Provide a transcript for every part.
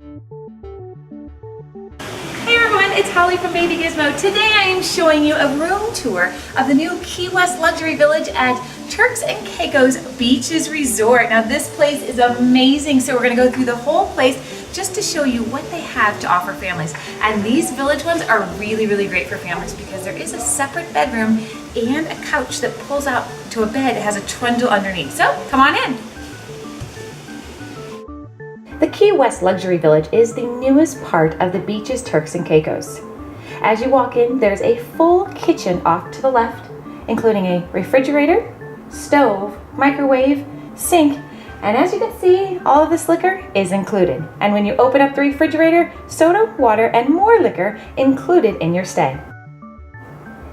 Hey everyone, it's Holly from Baby Gizmo. Today I am showing you a room tour of the new Key West Luxury Village at Turks and Caicos Beaches Resort. Now this place is amazing, so we're going to go through the whole place just to show you what they have to offer families. And these village ones are really great for families because there is a separate bedroom and a couch that pulls out to a bed that has a trundle underneath. So come on in. The Key West Luxury Village is the newest part of the beaches Turks and Caicos. As you walk in, there's a full kitchen off to the left, including a refrigerator, stove, microwave, sink, and as you can see, all of this liquor is included. And when you open up the refrigerator, soda, water, and more liquor included in your stay.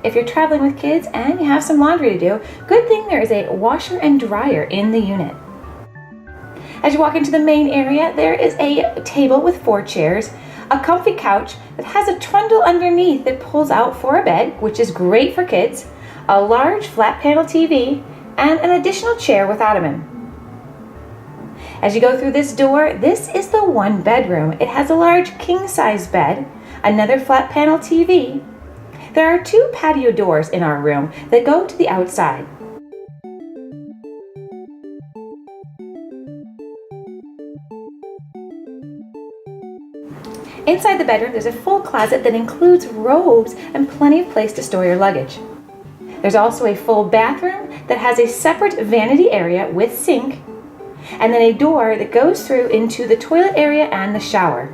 If you're traveling with kids and you have some laundry to do, good thing there is a washer and dryer in the unit. As you walk into the main area, there is a table with 4 chairs, a comfy couch that has a trundle underneath that pulls out for a bed, which is great for kids, a large flat panel TV, and an additional chair with ottoman. As you go through this door, this is the 1 bedroom. It has a large king-size bed, another flat panel TV. There are 2 patio doors in our room that go to the outside. Inside the bedroom, there's a full closet that includes robes and plenty of place to store your luggage. There's also a full bathroom that has a separate vanity area with sink, and then a door that goes through into the toilet area and the shower.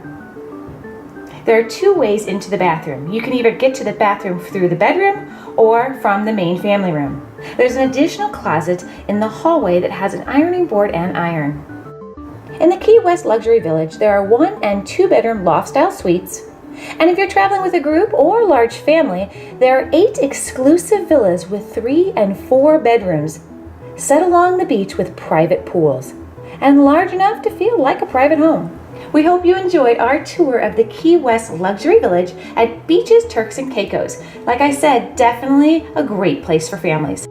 There are 2 ways into the bathroom. You can either get to the bathroom through the bedroom or from the main family room. There's an additional closet in the hallway that has an ironing board and iron. In the Key West Luxury Village, there are 1 and 2 bedroom loft-style suites. And if you're traveling with a group or large family, there are 8 exclusive villas with 3 and 4 bedrooms, set along the beach with private pools, and large enough to feel like a private home. We hope you enjoyed our tour of the Key West Luxury Village at Beaches Turks and Caicos. Like I said, definitely a great place for families.